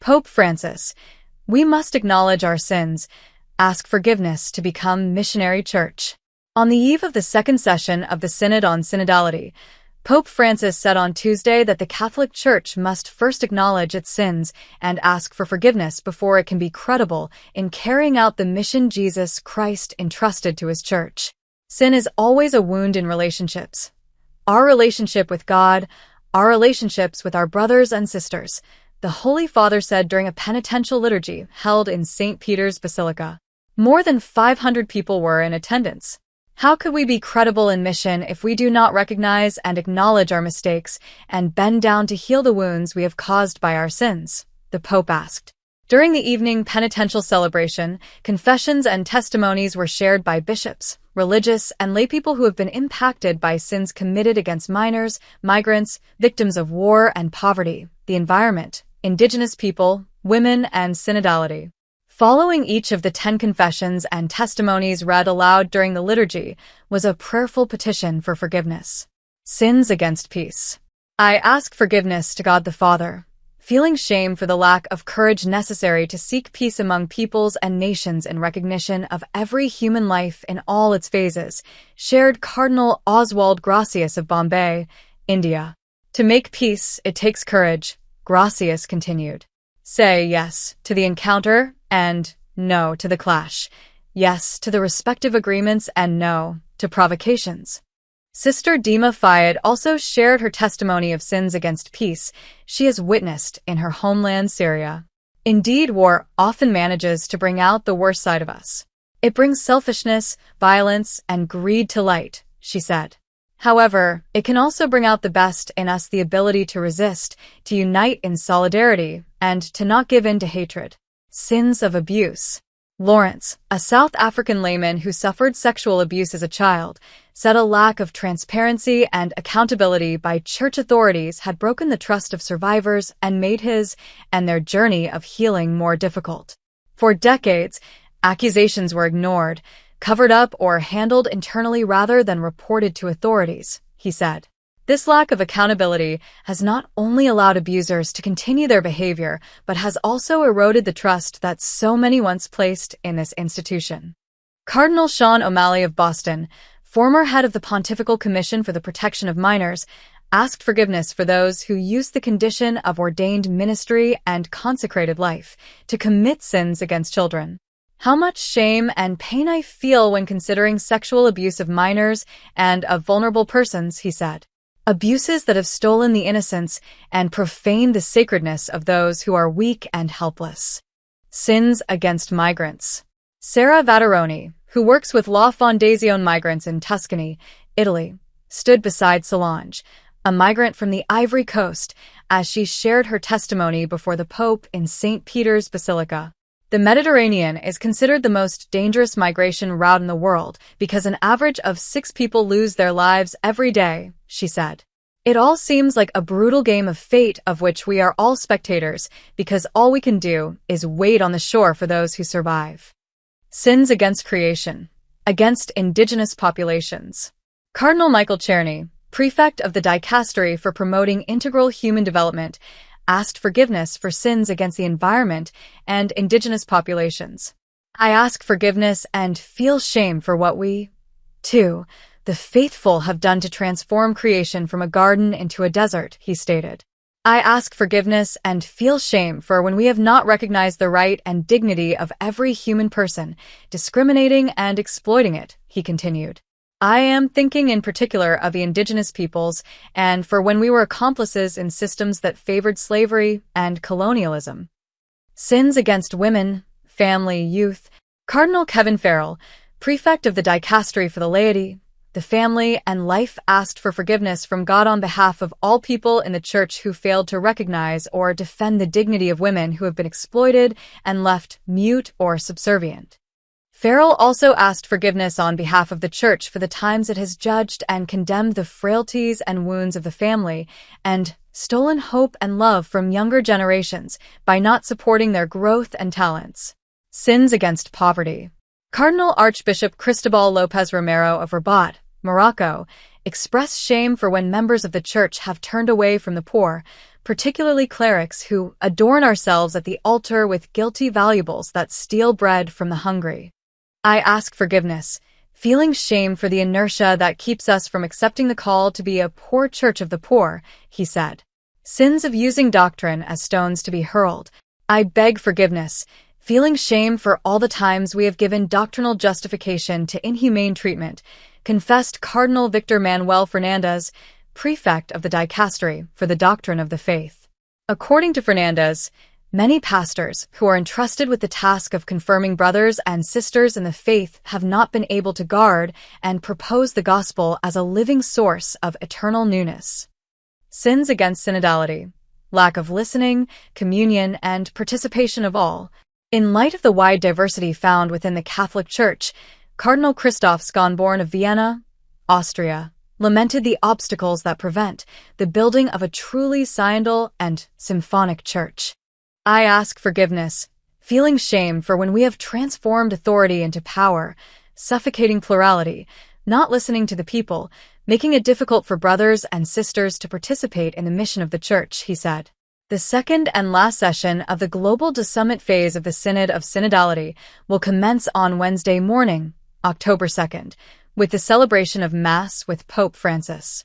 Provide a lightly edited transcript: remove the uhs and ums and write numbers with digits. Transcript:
Pope Francis, we must acknowledge our sins, ask forgiveness to become missionary church. On the eve of the second session of the Synod on Synodality, Pope Francis said on Tuesday that the Catholic Church must first acknowledge its sins and ask for forgiveness before it can be credible in carrying out the mission Jesus Christ entrusted to his Church. Sin is always a wound in relationships. Our relationship with God, our relationships with our brothers and sisters, the Holy Father said during a penitential liturgy held in St. Peter's Basilica. More than 500 people were in attendance. How could we be credible in mission if we do not recognize and acknowledge our mistakes and bend down to heal the wounds we have caused by our sins? The Pope asked. During the evening penitential celebration, confessions and testimonies were shared by bishops, religious, and laypeople who have been impacted by sins committed against minors, migrants, victims of war and poverty, the environment, Indigenous people, women, and synodality. Following each of the 10 confessions and testimonies read aloud during the liturgy was a prayerful petition for forgiveness. Sins against peace. I ask forgiveness to God the Father, feeling shame for the lack of courage necessary to seek peace among peoples and nations in recognition of every human life in all its phases, shared Cardinal Oswald Gracias of Bombay, India. To make peace, it takes courage, Gracias continued. Say yes to the encounter and no to the clash. Yes to the respective agreements and no to provocations. Sister Dima Fayed also shared her testimony of sins against peace she has witnessed in her homeland Syria. Indeed, war often manages to bring out the worst side of us. It brings selfishness, violence, and greed to light, she said. However, it can also bring out the best in us, the ability to resist, to unite in solidarity, and to not give in to hatred. Sins of abuse. Lawrence, a South African layman who suffered sexual abuse as a child, said a lack of transparency and accountability by church authorities had broken the trust of survivors and made his and their journey of healing more difficult. For decades, accusations were ignored, covered up, or handled internally rather than reported to authorities, he said. This lack of accountability has not only allowed abusers to continue their behavior, but has also eroded the trust that so many once placed in this institution. Cardinal Sean O'Malley of Boston, former head of the Pontifical Commission for the Protection of Minors, asked forgiveness for those who use the condition of ordained ministry and consecrated life to commit sins against children. How much shame and pain I feel when considering sexual abuse of minors and of vulnerable persons, he said. Abuses that have stolen the innocence and profaned the sacredness of those who are weak and helpless. Sins against migrants. Sarah Vattaroni, who works with La Fondazione Migrants in Tuscany, Italy, stood beside Solange, a migrant from the Ivory Coast, as she shared her testimony before the Pope in St. Peter's Basilica. The Mediterranean is considered the most dangerous migration route in the world because an average of 6 people lose their lives every day, she said. It all seems like a brutal game of fate of which we are all spectators because all we can do is wait on the shore for those who survive. Sins against creation. Against Indigenous populations. Cardinal Michael Czerny, prefect of the Dicastery for Promoting Integral Human Development, asked forgiveness for sins against the environment and Indigenous populations. I ask forgiveness and feel shame for what we, too, the faithful, have done to transform creation from a garden into a desert, he stated. I ask forgiveness and feel shame for when we have not recognized the right and dignity of every human person, discriminating and exploiting it, he continued. I am thinking in particular of the Indigenous peoples and for when we were accomplices in systems that favored slavery and colonialism. Sins against women, family, youth. Cardinal Kevin Farrell, prefect of the Dicastery for the Laity, the Family, and Life, asked for forgiveness from God on behalf of all people in the Church who failed to recognize or defend the dignity of women who have been exploited and left mute or subservient. Farrell also asked forgiveness on behalf of the Church for the times it has judged and condemned the frailties and wounds of the family and stolen hope and love from younger generations by not supporting their growth and talents. Sins against poverty. Cardinal Archbishop Cristobal Lopez Romero of Rabat, Morocco, expressed shame for when members of the Church have turned away from the poor, particularly clerics who adorn ourselves at the altar with guilty valuables that steal bread from the hungry. I ask forgiveness, feeling shame for the inertia that keeps us from accepting the call to be a poor church of the poor, he said. Sins of using doctrine as stones to be hurled. I beg forgiveness, feeling shame for all the times we have given doctrinal justification to inhumane treatment, confessed Cardinal Victor Manuel Fernandez, prefect of the dicastery for the doctrine of the faith. According to Fernandez, many pastors who are entrusted with the task of confirming brothers and sisters in the faith have not been able to guard and propose the gospel as a living source of eternal newness. Sins against synodality. Lack of listening, communion, and participation of all. In light of the wide diversity found within the Catholic Church, Cardinal Christoph Schonborn of Vienna, Austria, lamented the obstacles that prevent the building of a truly synodal and symphonic church. I ask forgiveness, feeling shame for when we have transformed authority into power, suffocating plurality, not listening to the people, making it difficult for brothers and sisters to participate in the mission of the Church, he said. The second and last session of the global discernment phase of the Synod of Synodality will commence on Wednesday morning, October 2nd, with the celebration of Mass with Pope Francis.